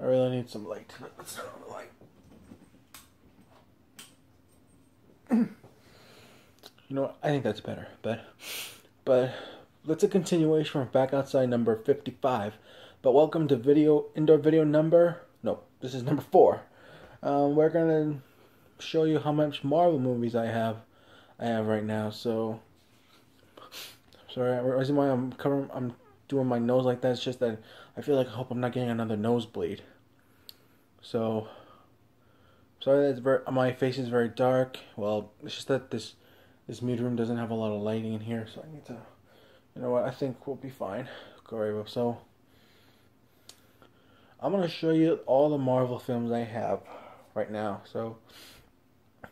really need some light. Let's turn on the light. You know what? I think that's better. But that's a continuation from Back Outside number 55. But welcome to indoor video number. No, this is number 4. We're gonna show you how much Marvel movies I have right now. So sorry, the reason why I'm doing my nose like that is just that I hope I'm not getting another nosebleed. So sorry that my face is very dark. Well, it's just that this mute room doesn't have a lot of lighting in here, so I need to. You know what? I think we'll be fine. So I'm gonna show you all the Marvel films I have right now. So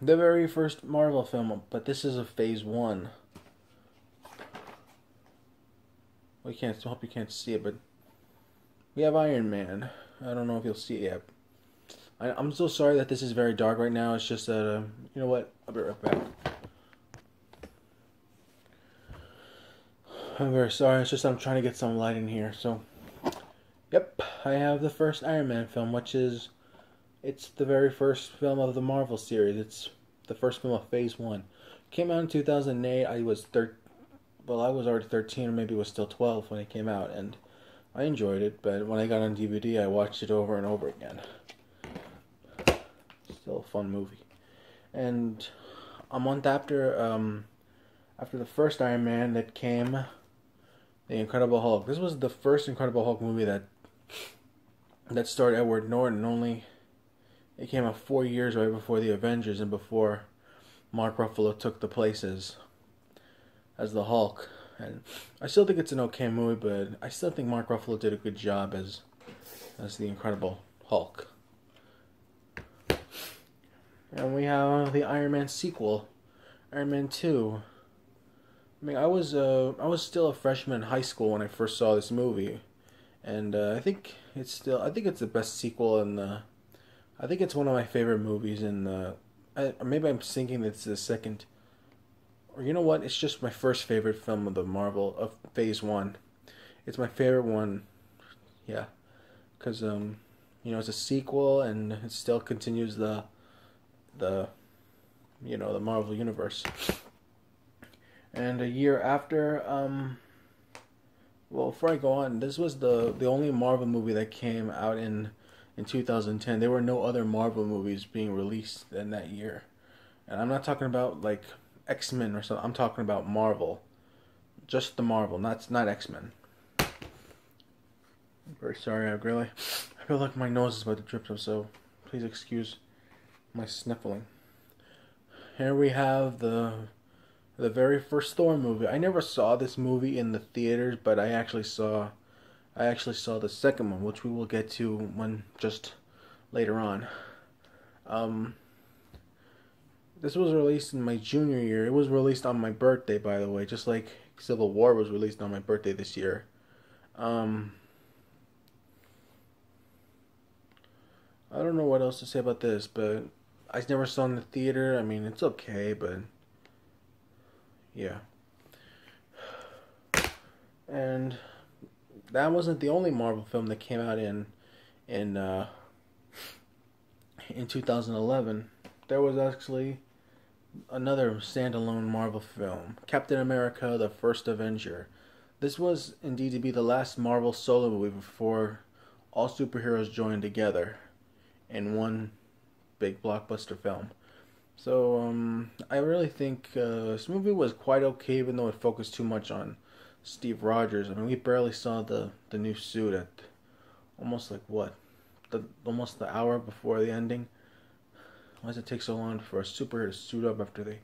the very first Marvel film, but this is a Phase 1. I hope you can't see it, but we have Iron Man. I don't know if you'll see it yet. I'm so sorry that this is very dark right now. It's just that, you know what? I'll be right back. I'm very sorry. It's just I'm trying to get some light in here. So, yep, I have the first Iron Man film, it's the very first film of the Marvel series. It's the first film of Phase 1. Came out in 2008. I was already 13, or maybe it was still 12 when it came out, and I enjoyed it. But when I got on DVD, I watched it over and over again. Still a fun movie. And a month after the first Iron Man, that came The Incredible Hulk. This was the first Incredible Hulk movie that starred Edward Norton. It came out 4 years right before the Avengers and before Mark Ruffalo took the places as the Hulk. And I still think it's an okay movie, but I still think Mark Ruffalo did a good job as the Incredible Hulk. And we have the Iron Man sequel, Iron Man 2. I mean, I was still a freshman in high school when I first saw this movie, and I think it's the best sequel, and I think it's one of my favorite movies. And maybe I'm thinking it's the second, or you know what? It's just my first favorite film of the Marvel of Phase 1. It's my favorite one, yeah, because it's a sequel and it still continues the Marvel universe. And a year after, before I go on, this was the only Marvel movie that came out in 2010. There were no other Marvel movies being released in that year. And I'm not talking about like X-Men or something. I'm talking about Marvel. Just the Marvel, not X-Men. I'm very sorry, I feel like my nose is about to drip, so please excuse my sniffling. Here we have the very first Thor movie. I never saw this movie in the theaters, but I actually saw the second one, which we will get to just later on. This was released in my junior year. It was released on my birthday, by the way, just like Civil War was released on my birthday this year. I don't know what else to say about this, but I never saw it in the theater. I mean, it's okay, but yeah. And that wasn't the only Marvel film that came out in 2011. There was actually another standalone Marvel film, Captain America: The First Avenger. This was indeed to be the last Marvel solo movie before all superheroes joined together in one big blockbuster film. So I really think this movie was quite okay, even though it focused too much on Steve Rogers. I mean, we barely saw the new suit at almost almost the hour before the ending. Why does it take so long for a superhero to suit up after they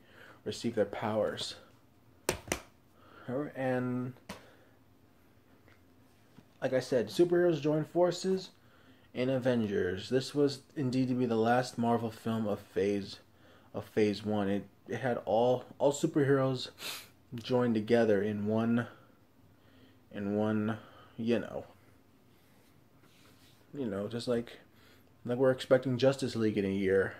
receive their powers? And like I said, superheroes join forces in Avengers. This was indeed to be the last Marvel film of Phase 1. It had all superheroes joined together in one just like we're expecting Justice League in a year,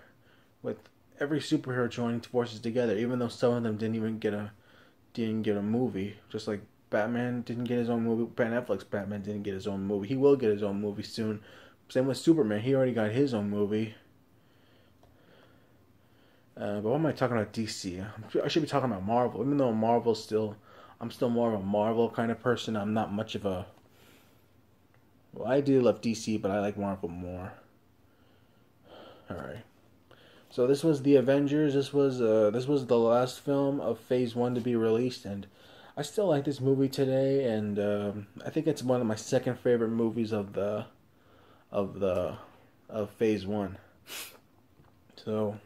with every superhero joining forces together, even though some of them didn't get a movie. Just like Batman didn't get his own movie. Ben Affleck's Batman didn't get his own movie. He will get his own movie soon, Same with Superman. He already got his own movie. But what am I talking about DC? I should be talking about Marvel. Even though I'm still more of a Marvel kind of person. I'm not much of a... Well, I do love DC, but I like Marvel more. Alright. So this was the Avengers. This was the last film of Phase 1 to be released, and I still like this movie today, and I think it's one of my second favorite movies of Phase 1. So,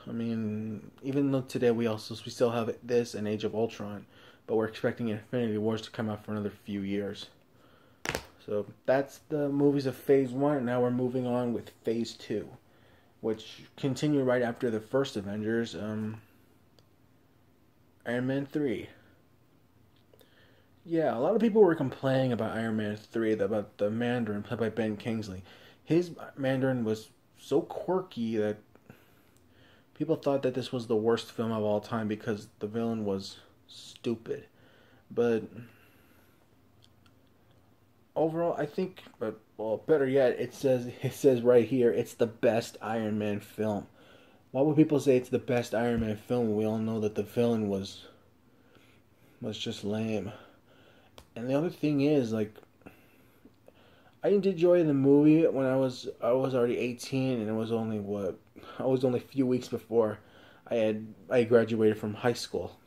I mean, even though today we still have this and Age of Ultron, but we're expecting Infinity Wars to come out for another few years. So that's the movies of Phase 1. Now we're moving on with Phase 2, which continued right after the first Avengers, Iron Man 3. Yeah, a lot of people were complaining about Iron Man 3, about the Mandarin played by Ben Kingsley. His Mandarin was so quirky that people thought that this was the worst film of all time because the villain was stupid. But overall, I think, well, better yet, it says right here, it's the best Iron Man film. Why would people say it's the best Iron Man film? We all know that the villain was just lame. And the other thing is, like, I did enjoy the movie when I was already 18, and it was only a few weeks before I graduated from high school.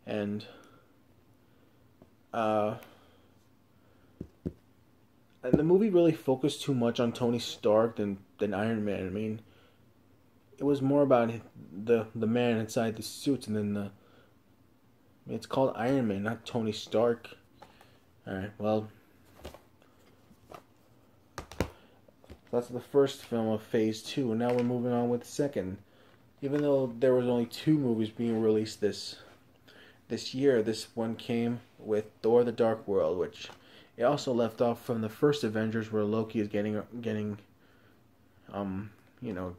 And the movie really focused too much on Tony Stark than Iron Man. I mean, it was more about the man inside the suits, and then it's called Iron Man, not Tony Stark. Alright, well, that's the first film of Phase 2, and now we're moving on with the second. Even though there was only 2 movies being released this year, this one came with Thor: The Dark World, which it also left off from the first Avengers, where Loki is getting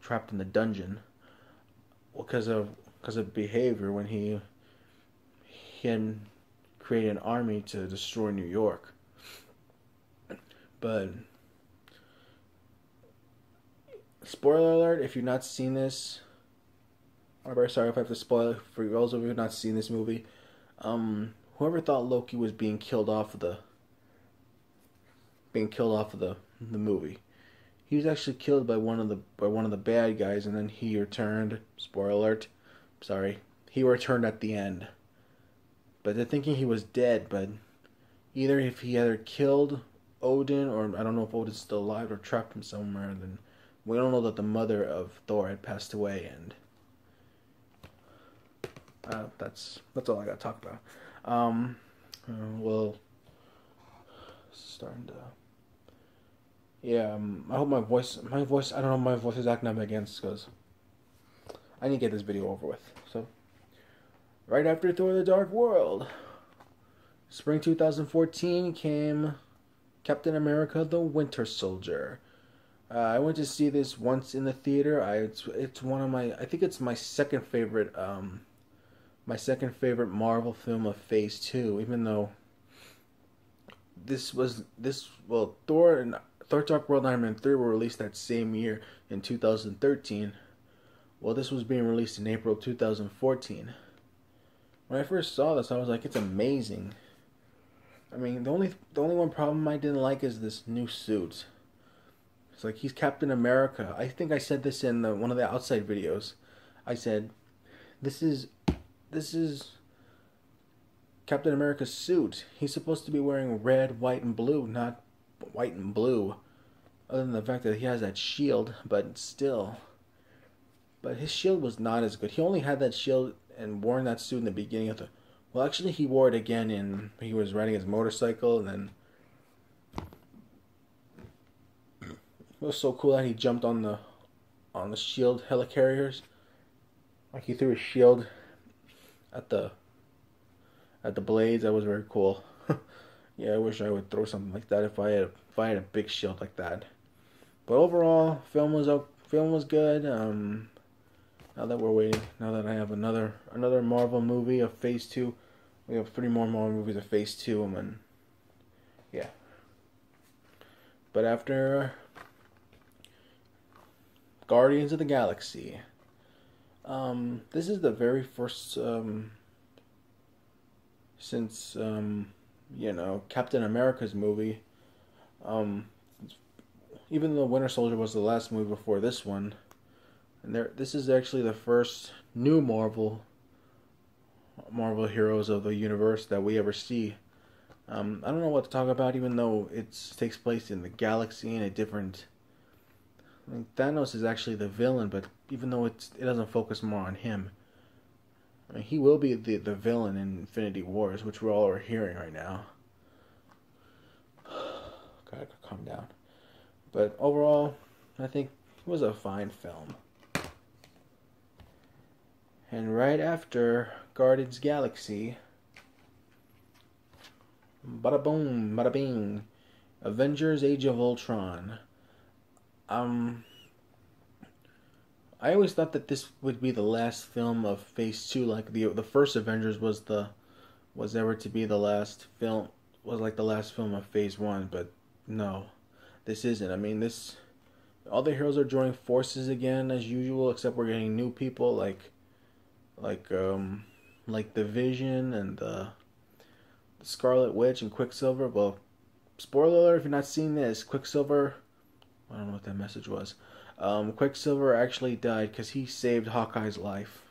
trapped in the dungeon because of behavior when he had created an army to destroy New York. But spoiler alert, if you've not seen this, I'm very sorry if I have to spoil it for those of you who have not seen this movie. Whoever thought Loki was being killed off of the movie, he was actually killed by one of the bad guys, and then he returned. Spoiler alert. Sorry, he returned at the end. But they're thinking he was dead, but either he killed Odin, or I don't know if Odin's still alive, or trapped him somewhere, and then we don't know that the mother of Thor had passed away, and that's all I gotta talk about. Well, starting to, yeah. I hope my voice. I don't know if my voice is acting up again, because I need to get this video over with. So, right after Thor: The Dark World, spring 2014 came Captain America: The Winter Soldier. I went to see this once in the theater. It's one of my, I think it's my second favorite Marvel film of Phase 2. Even though Thor: Dark World and Iron Man 3 were released that same year in 2013. Well, this was being released in April 2014. When I first saw this, I was like, it's amazing. I mean, the only one problem I didn't like is this new suit. It's like, he's Captain America. I think I said this in one of the outside videos. I said, this is Captain America's suit. He's supposed to be wearing red, white, and blue, not white and blue. Other than the fact that he has that shield, but still. But his shield was not as good. He only had that shield and worn that suit in the beginning of the... Well, actually, he wore it again he was riding his motorcycle, and then... It was so cool that he jumped on the shield helicarriers. Like, he threw his shield at the blades. That was very cool. Yeah, I wish I would throw something like that if I had a big shield like that. But overall, film was good. Now that I have another Marvel movie of Phase 2, we have 3 more Marvel movies of Phase 2, and then, yeah. But after Guardians of the Galaxy, this is the very first since Captain America's movie. Even though Winter Soldier was the last movie before this one, and this is actually the first new Marvel heroes of the universe that we ever see. I don't know what to talk about, even though it takes place in the galaxy in a different. I mean, Thanos is actually the villain, but even though it doesn't focus more on him, I mean, he will be the villain in Infinity Wars, which we're all hearing right now. Gotta calm down. But overall, I think it was a fine film. And right after Guardians Galaxy, bada boom, bada bing, Avengers Age of Ultron. I always thought that this would be the last film of Phase 2, like the first Avengers was ever to be the last film, was like the last film of Phase 1, but no, this isn't. I mean, all the heroes are joining forces again as usual, except we're getting new people like the Vision and the Scarlet Witch and Quicksilver. Well, spoiler alert if you're not seeing this, Quicksilver, I don't know what that message was. Quicksilver actually died because he saved Hawkeye's life.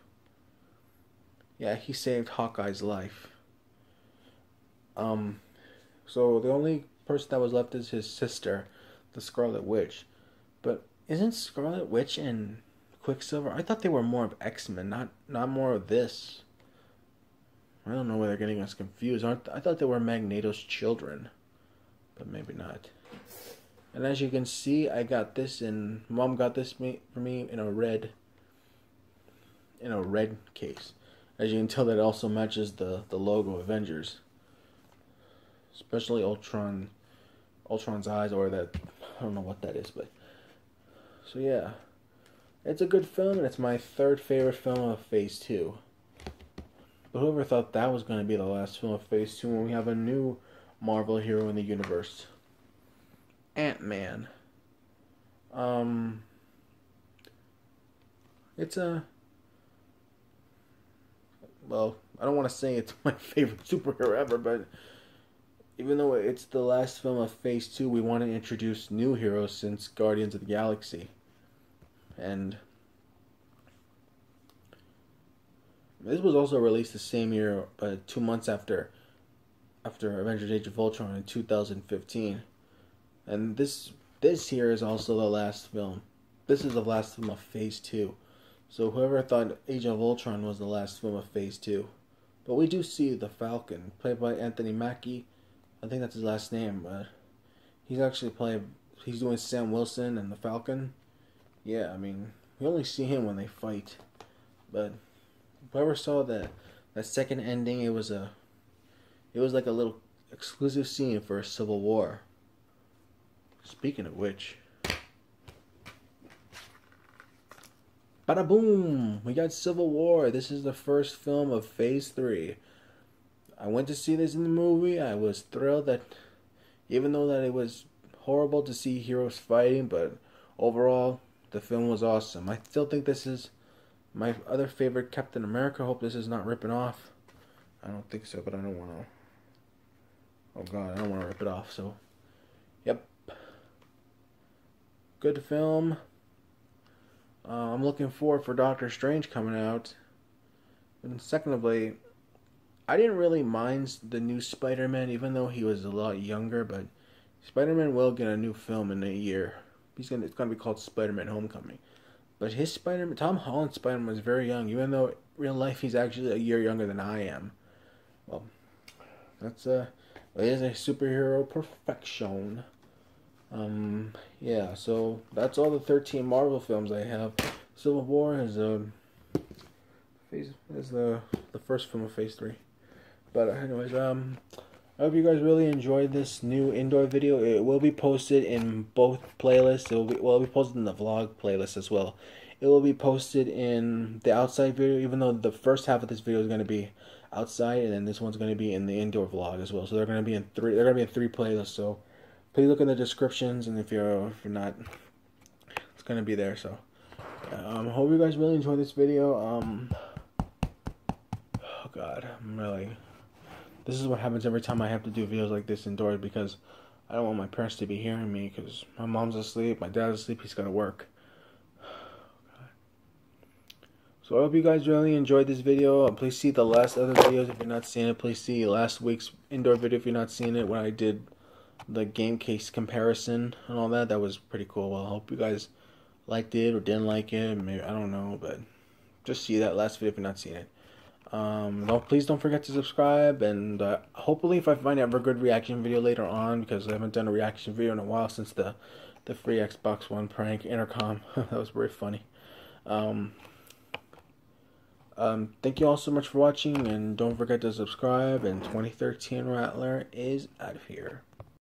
Yeah, he saved Hawkeye's life. So the only person that was left is his sister, the Scarlet Witch. But isn't Scarlet Witch and Quicksilver? I thought they were more of X-Men, not more of this. I don't know why they're getting us confused. I thought they were Magneto's children, but maybe not. And as you can see, I got this Mom got this for me in a red case. As you can tell, that also matches the logo Avengers, especially Ultron's eyes, or that, I don't know what that is, but so yeah, it's a good film, and it's my third favorite film of Phase 2. But whoever thought that was going to be the last film of Phase 2 when we have a new Marvel hero in the universe? AntMan. It's well, I don't want to say it's my favorite superhero ever, but even though it's the last film of Phase 2, we want to introduce new heroes since Guardians of the Galaxy. And this was also released the same year, but 2 months after Avengers Age of Ultron in 2015. And this here is also the last film. This is the last film of Phase 2. So whoever thought Age of Ultron was the last film of Phase 2. But we do see the Falcon, played by Anthony Mackie. I think that's his last name, but he's doing Sam Wilson and the Falcon. Yeah, I mean, we only see him when they fight. But whoever saw that second ending, it was like a little exclusive scene for Civil War. Speaking of which, bada boom! We got Civil War. This is the first film of Phase 3. I went to see this in the movie. I was thrilled that, even though that it was horrible to see heroes fighting, but overall, the film was awesome. I still think this is my other favorite Captain America. Hope this is not ripping off. I don't think so, but I don't want to. Oh God, I don't want to rip it off. So, yep. Good film. I'm looking forward for Doctor Strange coming out. And secondly, I didn't really mind the new Spider-Man, even though he was a lot younger. But Spider-Man will get a new film in a year. It's gonna be called Spider-Man: Homecoming. But his Spider-Man, Tom Holland's Spider-Man, was very young, even though in real life he's actually a year younger than I am. Well, that's it is a superhero perfection. Yeah, so that's all the 13 Marvel films I have. Civil War is the first film of Phase 3. But anyways, I hope you guys really enjoyed this new indoor video. It will be posted in both playlists. It'll be posted in the vlog playlist as well. It will be posted in the outside video, even though the first half of this video is going to be outside, and then this one's going to be in the indoor vlog as well. So they're going to be in three playlists. So please look in the descriptions, and if you're not, it's gonna be there. So hope you guys really enjoyed this video. Oh God, this is what happens every time I have to do videos like this indoors, because I don't want my parents to be hearing me, because my mom's asleep, my dad's asleep, he's gotta work. So I hope you guys really enjoyed this video. Please see the last other videos if you're not seeing it. Please see last week's indoor video if you're not seeing it, when I did the game case comparison and all that. That was pretty cool. Well, I hope you guys liked it or didn't like it. Maybe, I don't know, but just see that last video if you're not seeing it. No, please don't forget to subscribe, and hopefully if I find ever a good reaction video later on, because I haven't done a reaction video in a while since the free Xbox One prank intercom. That was very funny. Thank you all so much for watching, and don't forget to subscribe, and 2013 Rattler is out of here.